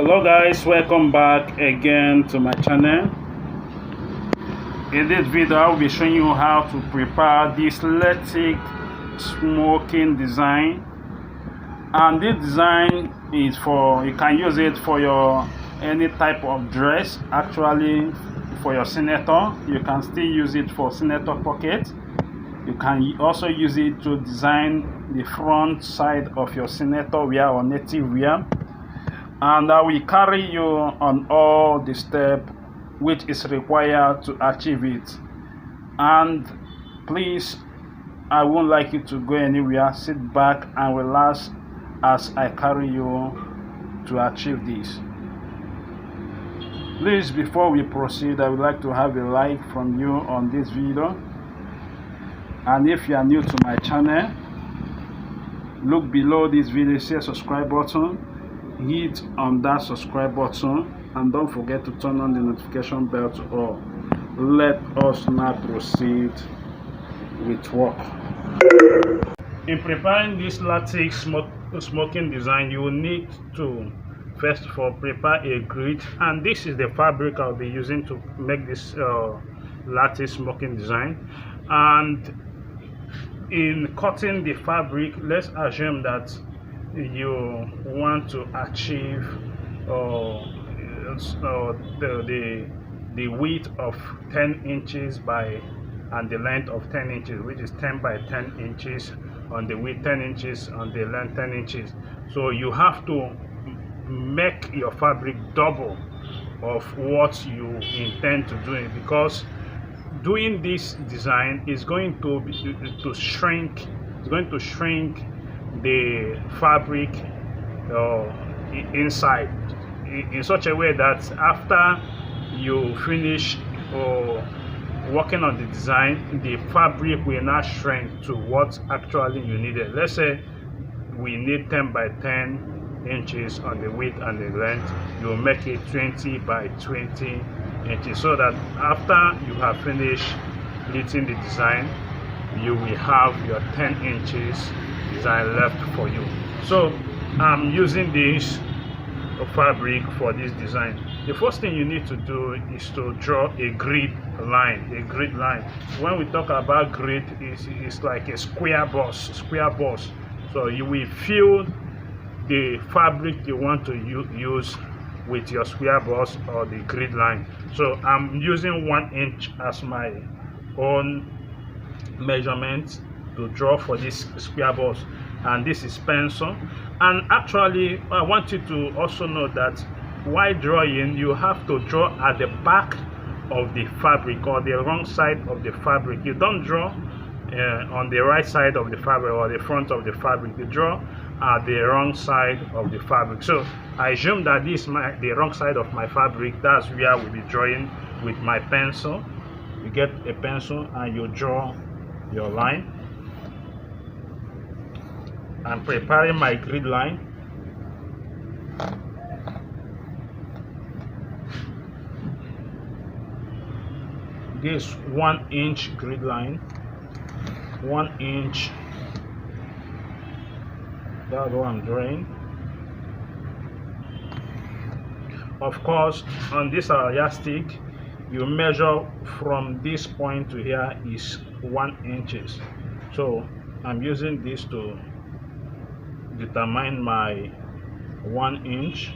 Hello guys, welcome back again to my channel. In this video I will be showing you how to prepare this Lattice smoking design, and this design is for, you can use it for your any type of dress. Actually, for your senator, you can still use it for senator pocket. You can also use it to design the front side of your senator wear or native wear, and I will carry you on all the steps which is required to achieve it. And please, I won't like you to go anywhere. Sit back and relax as I carry you to achieve this. Please, before we proceed, I would like to have a like from you on this video. And if you are new to my channel, look below this video, see a subscribe button, hit on that subscribe button, and don't forget to turn on the notification bell to all. Let us now proceed with work. In preparing this Lattice smoking design, you will need to first of all prepare a grid, and this is the fabric I'll be using to make this Lattice smoking design. And in cutting the fabric, let's assume that you want to achieve the width of 10 inches by, and the length of 10 inches, which is 10 by 10 inches on the width, 10 inches on the length, 10 inches. So you have to make your fabric double of what you intend to do, because doing this design is going to shrink. It's going to shrink the fabric inside in such a way that after you finish working on the design, the fabric will not shrink to what actually you needed. Let's say we need 10 by 10 inches on the width and the length. You make it 20 by 20 inches, so that after you have finished pleating the design, you will have your 10 inches design left for you. So I'm using this fabric for this design. The first thing you need to do is to draw a grid line. A grid line, when we talk about grid, it's like a square box. So you will fill the fabric you want to use with your square box or the grid line. So I'm using 1 inch as my own measurement to draw for this square box, and this is pencil. And actually, I want you to also know that while drawing, you have to draw at the back of the fabric or the wrong side of the fabric. You don't draw on the right side of the fabric or the front of the fabric. You draw at the wrong side of the fabric. So I assume that this is the wrong side of my fabric. That's where I will be drawing with my pencil. You get a pencil and you draw your line. I'm preparing my grid line. This 1 inch grid line, 1 inch. That's what I'm drawing. Of course, on this yardstick, you measure from this point to here is 1 inches. So I'm using this to determine my 1 inch.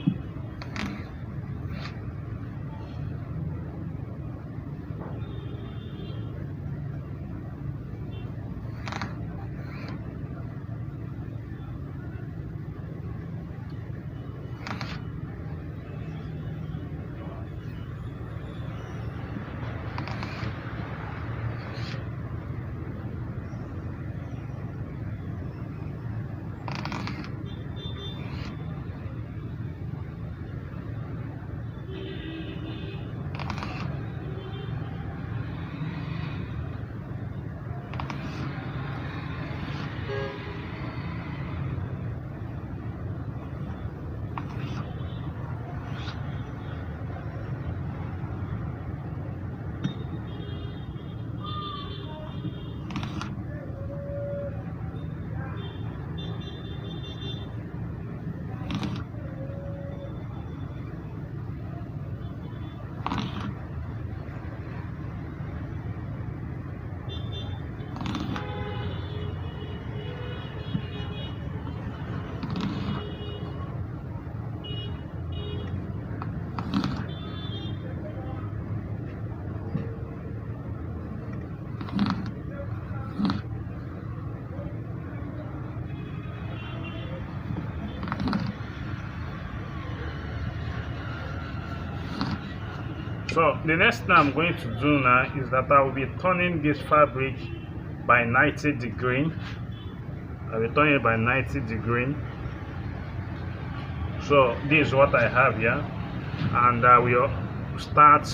So the next thing I'm going to do now is that I will be turning this fabric by 90 degrees. I will turn it by 90 degrees. So this is what I have here, and I will start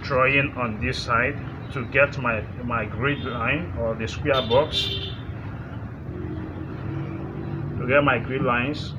drawing on this side to get my grid line, or the square box, to get my grid lines.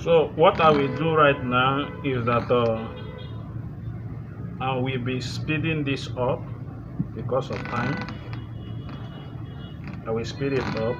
So what I will do right now is that I will be speeding this up because of time. I will speed it up.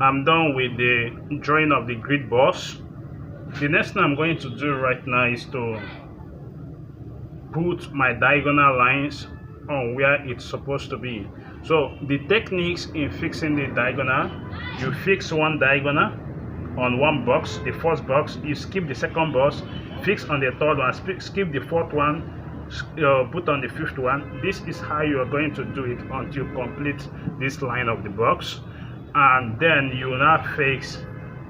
I'm done with the drawing of the grid box. The next thing I'm going to do right now is to put my diagonal lines on where it's supposed to be. So the techniques in fixing the diagonal: you fix one diagonal on one box, the first box, you skip the second box, fix on the third one, skip the fourth one, put on the fifth one. This is how you are going to do it until you complete this line of the box, and then you will now fix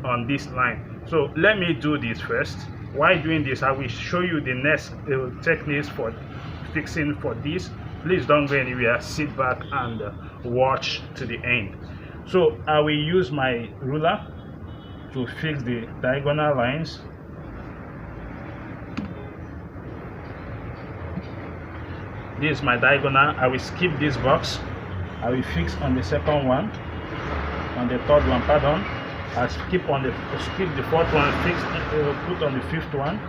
on this line. So let me do this first. While doing this, I will show you the next techniques for fixing for this. Please don't go anywhere, sit back and watch to the end. So I will use my ruler to fix the diagonal lines. This is my diagonal. I will skip this box. I will fix on the second one, on the third one, pardon. I skip the fourth one, fix, put on the fifth one.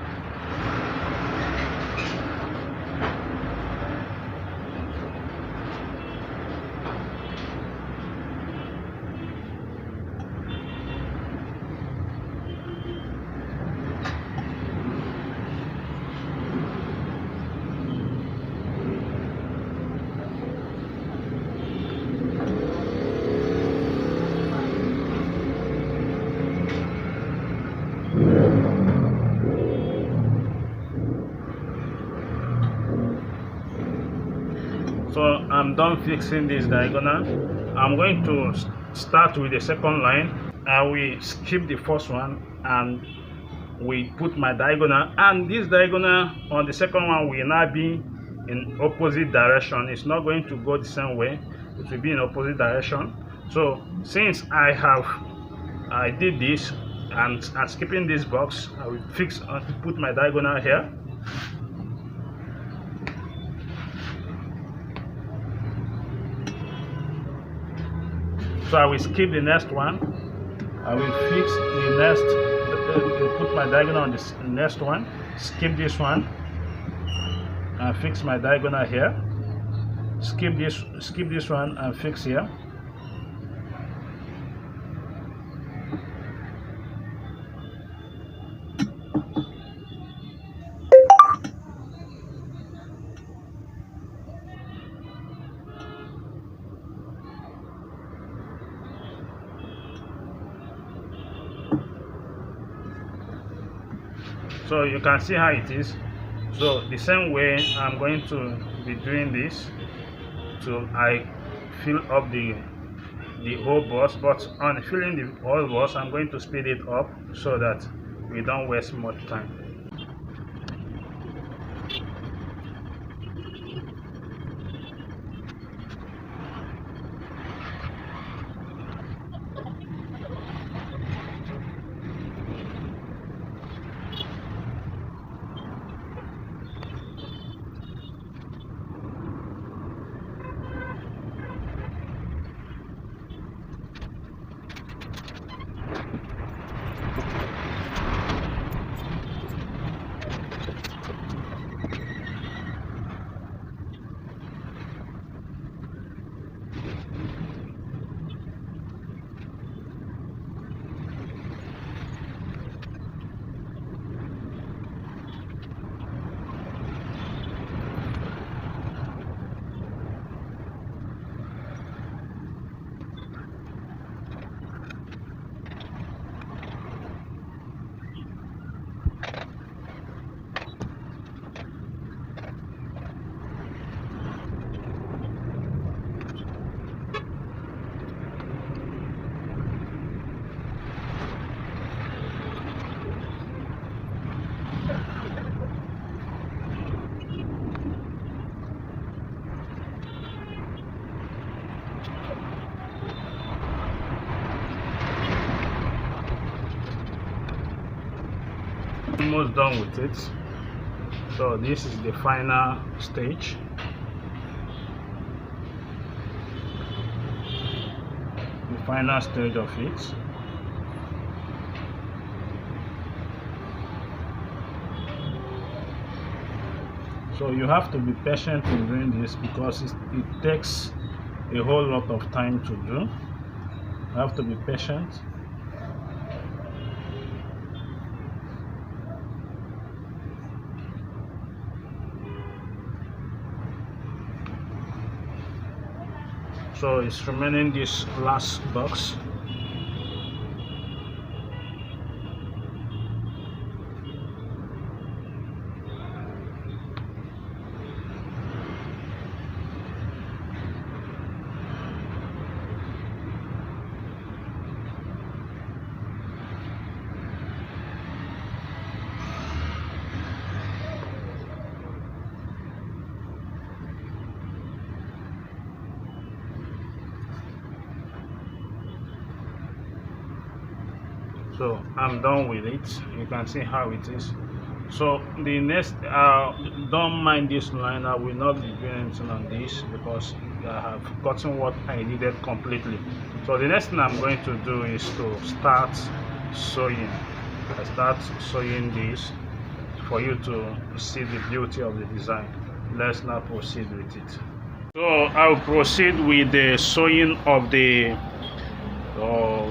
So I'm done fixing this diagonal. I'm going to start with the second line. I will skip the first one and we put my diagonal, and this diagonal on the second one will now be in opposite direction. It's not going to go the same way, it will be in opposite direction. So since I did this and skipping this box, I will put my diagonal here. So I will skip the next one. I will fix the next, put my diagonal on this next one, skip this one, and fix my diagonal here. Skip this one and fix here. So you can see how it is. So the same way I'm going to be doing this till I fill up the whole bus, but on filling the whole bus I'm going to speed it up so that we don't waste much time. Almost done with it. So this is the final stage. The final stage of it. So you have to be patient in doing this because it takes a whole lot of time to do. You have to be patient. So it's remaining this last box. So I'm done with it. You can see how it is. So the next, don't mind this line. I will not be doing anything on this because I have gotten what I needed completely. So the next thing I'm going to do is to start sewing. I start sewing this for you to see the beauty of the design. Let's now proceed with it. So I'll proceed with the sewing of the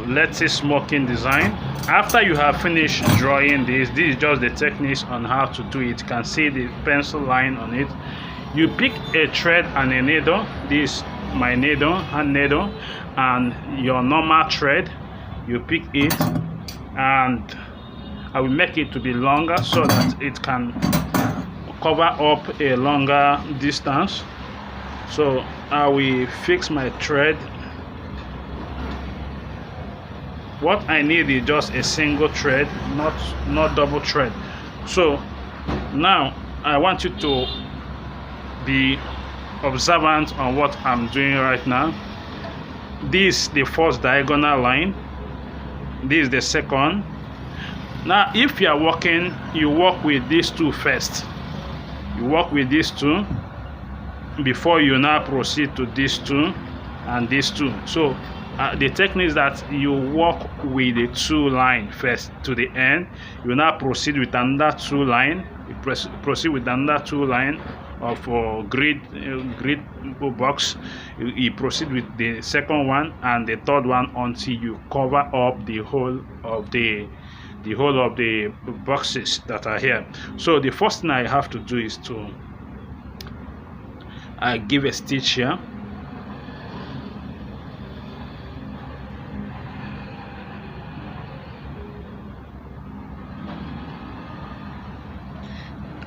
Lattice smoking design. After you have finished drawing this is just the techniques on how to do it. You can see the pencil line on it. You pick a thread and a needle. This my needle, hand needle, and your normal thread. You pick it, and I will make it to be longer so that it can cover up a longer distance. So I will fix my thread. What I need is just a single thread, not double thread. So now I want you to be observant on what I'm doing right now. this the first diagonal line, this is the second. Now if you are working, you work with these two first. You work with these two before you now proceed to these two and these two. So the technique is that you work with the two line first to the end. You now proceed with another two line. You proceed with another two line of grid box. You proceed with the second one and the third one until you cover up the whole of the boxes that are here. So the first thing I have to do is to give a stitch here.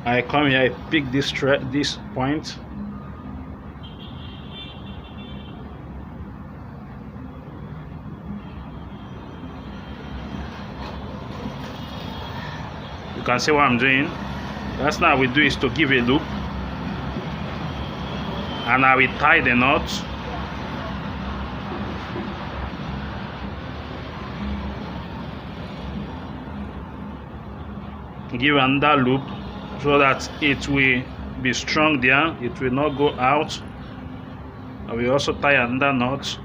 I come here, I pick this point. You can see what I'm doing. That's now we do is to give a loop, and I will tie the knot. Give another loop so that it will be strong there, it will not go out. I will also tie another knot.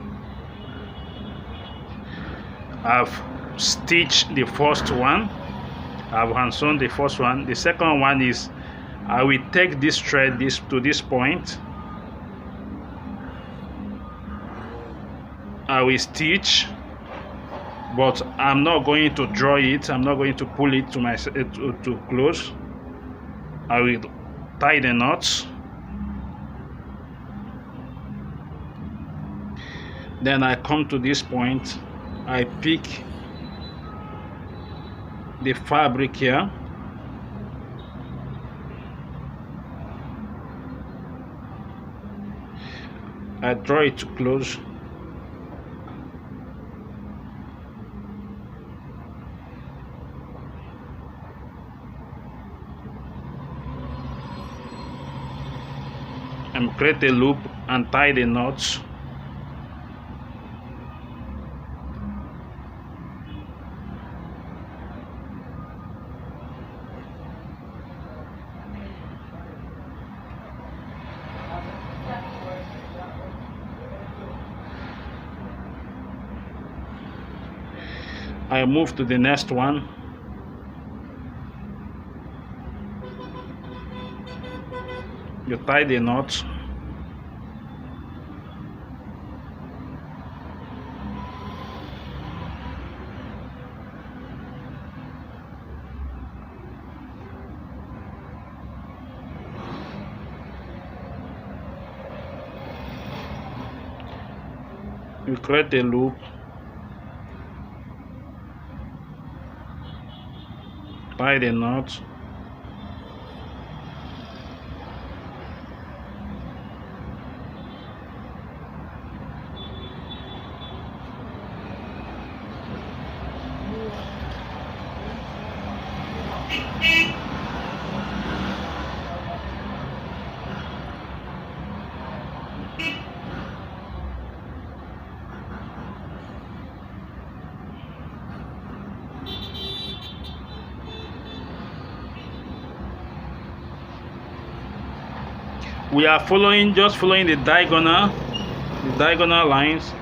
I've stitched the first one, I've hand sewn the first one. The second one is I will take this thread to this point. I will stitch, but I'm not going to draw it, I'm not going to pull it to close. I will tie the knots. Then I come to this point, I pick the fabric here. I draw it to close. And create a loop and tie the knots. I move to the next one. You tie the knot. You create a loop. Tie the knot. We are just following the diagonal lines.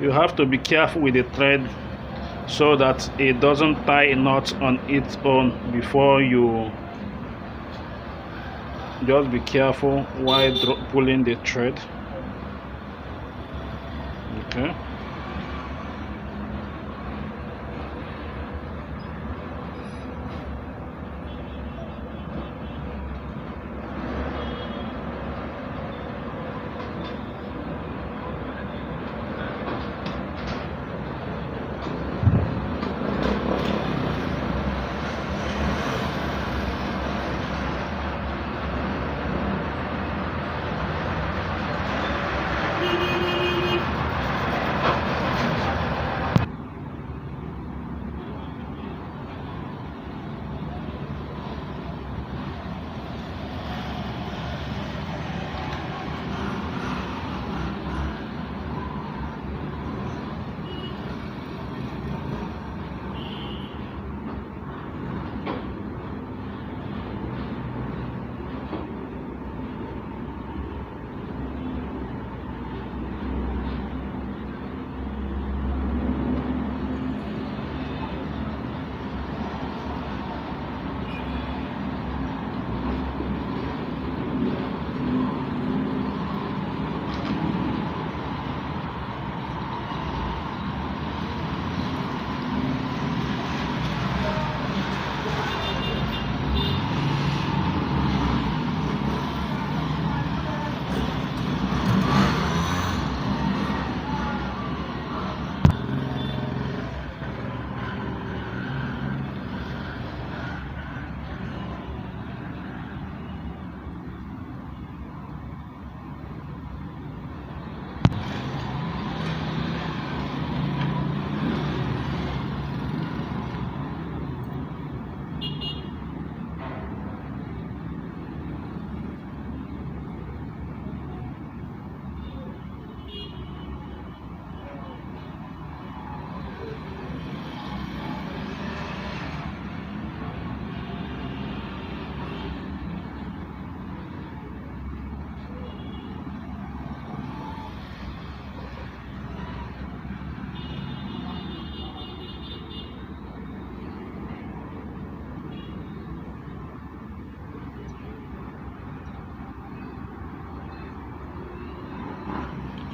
You have to be careful with the thread so that it doesn't tie a knot on its own before you. Just be careful while pulling the thread. Okay.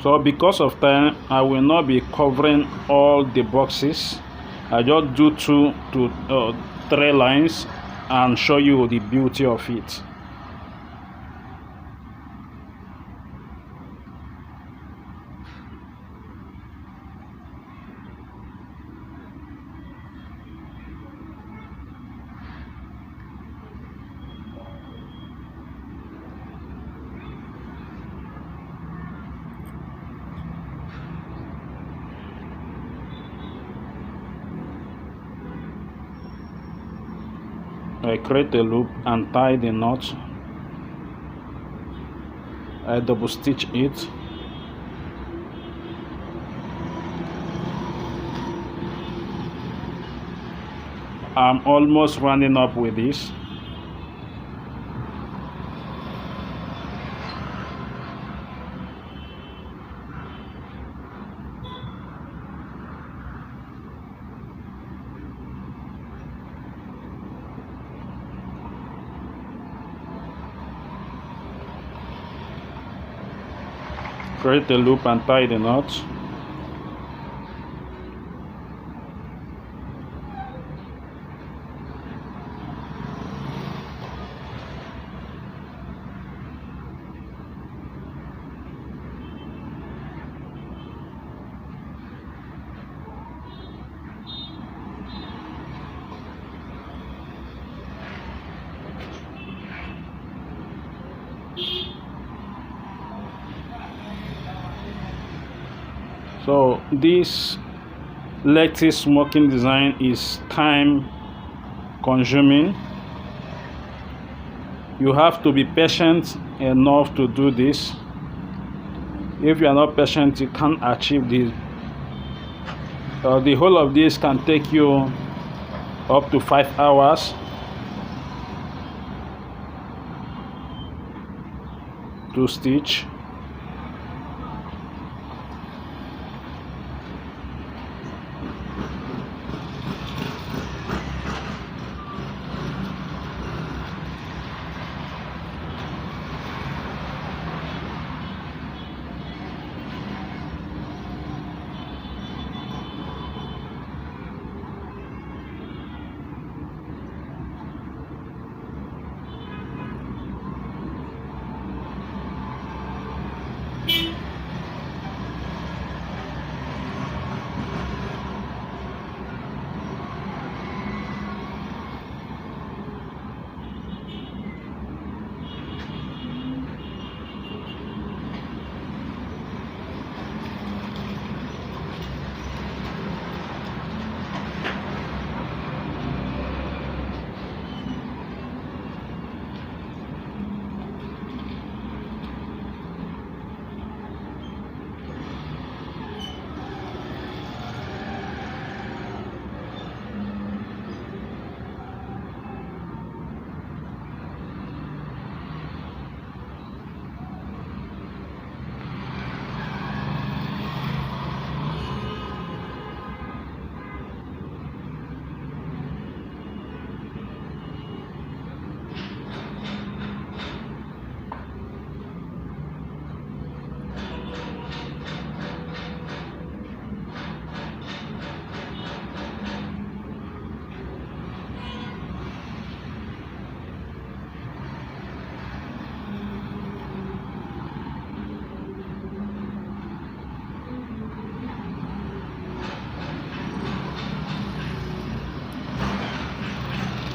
So because of time, I will not be covering all the boxes. I just do 2 to 3 lines and show you the beauty of it. I create a loop and tie the knot. I double stitch it. I'm almost running up with this. Create the loop and tie the knot. So this lattice smoking design is time consuming. You have to be patient enough to do this. If you are not patient, you can't achieve this. The whole of this can take you up to 5 hours. To stitch.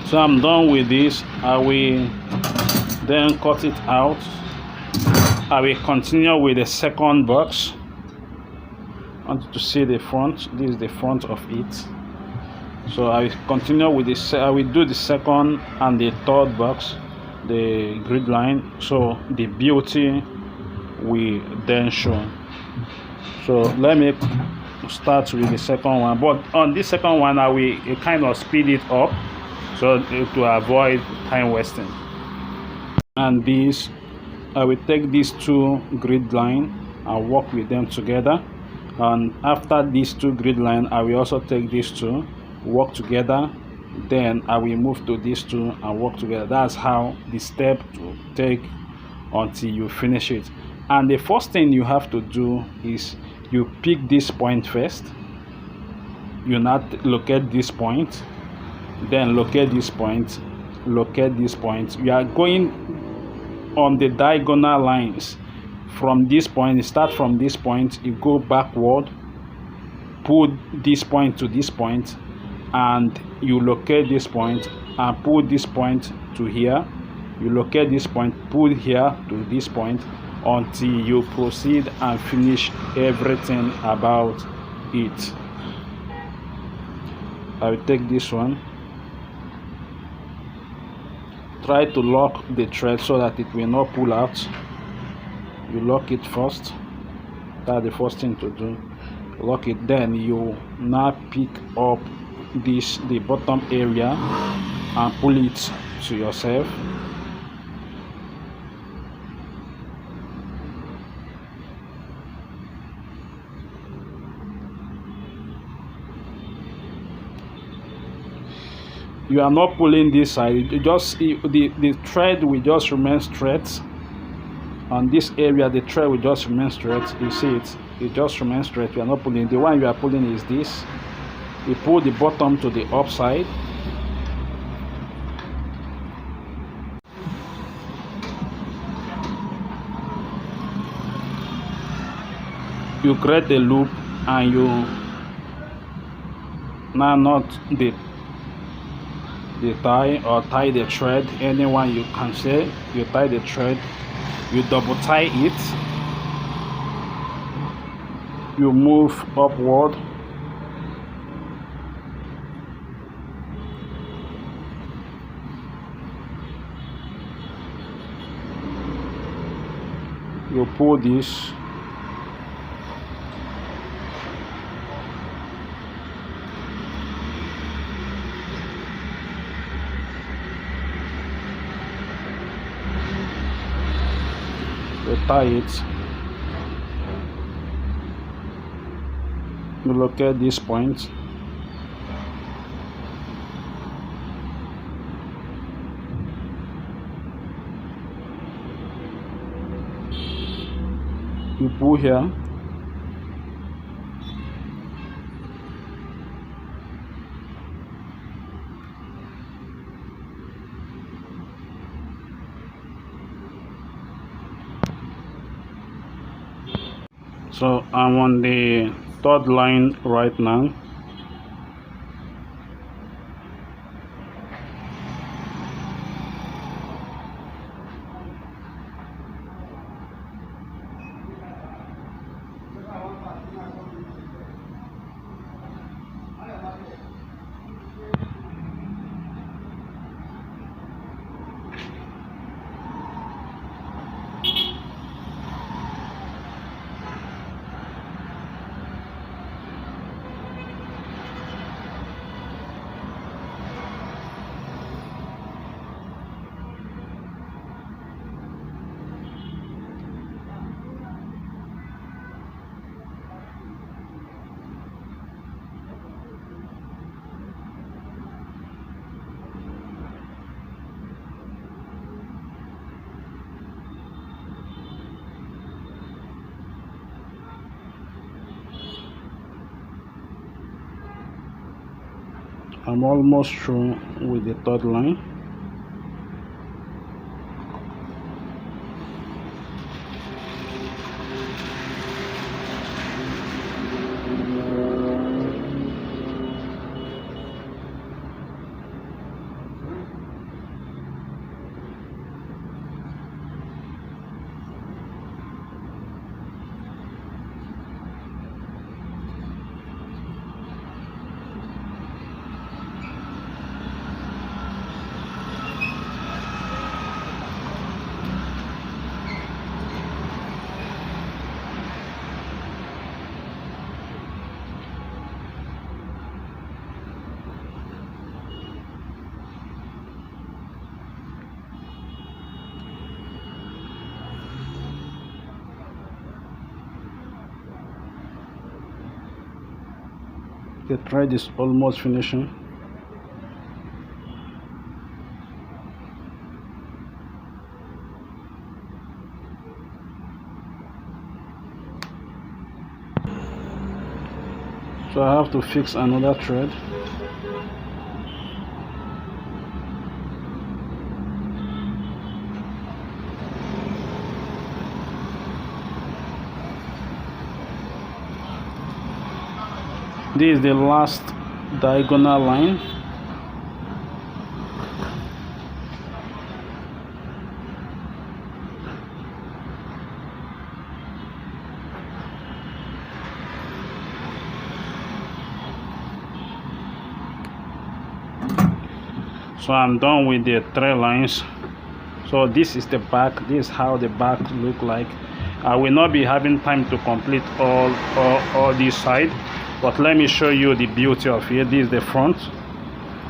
So I'm done with this. I will then cut it out. I will continue with the second box. I want you to see the front. This is the front of it. So I will continue with this. I will do the second and the third box, the grid line, so the beauty will then show. So let me start with the second one, but on this second one I will kind of speed it up so to avoid time wasting. And this, I will take these two grid line and work with them together, and after these two grid line I will also take these two, work together, then I will move to these two and work together. That's how the step to take until you finish it. And the first thing you have to do is you pick this point first. You not locate this point, then locate this point, locate this point. You are going on the diagonal lines from this point. You start from this point, you go backward, put this point to this point, and you locate this point and put this point to here. You locate this point, put here to this point, until you proceed and finish everything about it. I will take this one. Try to lock the thread so that it will not pull out. You lock it first. That's the first thing to do. Lock it, then you now pick up the bottom area and pull it to yourself. You are not pulling this side. You just the thread will just remain straight. On this area the thread will just remain straight. You see it just remains straight. You are not pulling. The one you are pulling is this. You pull the bottom to the upside. You create a loop and you now knot the tie or tie the thread, anyone you can say. You tie the thread, you double tie it, you move upward, you pull this, you tie it, you locate this point, you pull here, so I'm on the third line right now. I'm almost through with the third line. The thread is almost finishing. So I have to fix another thread. This is the last diagonal line. So I'm done with the 3 lines. So this is the back. This is how the back look like. I will not be having time to complete all this side, but let me show you the beauty of it. This is the front,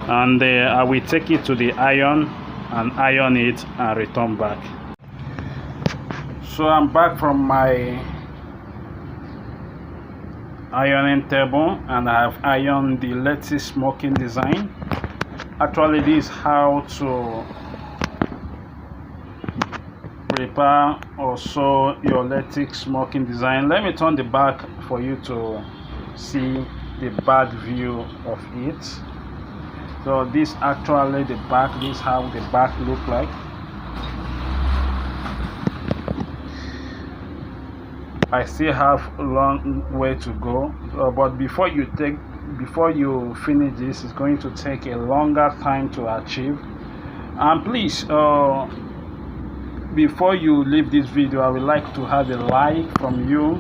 and I will take it to the iron and iron it and return back. So I'm back from my ironing table, and I have ironed the Lattice smoking design. Actually, this is how to prepare or sew your Lattice smoking design. Let me turn the back for you to see the back view of it. So this actually the back. This is how the back look like. I still have a long way to go, but before you finish this, it's going to take a longer time to achieve. And please, before you leave this video, I would like to have a like from you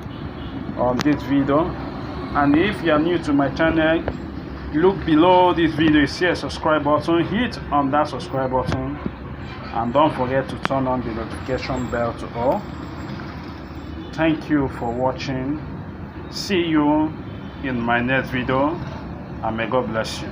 on this video. And if you are new to my channel, look below this video, you see a subscribe button. Hit on that subscribe button, and don't forget to turn on the notification bell to all. Thank you for watching. See you in my next video, and may God bless you.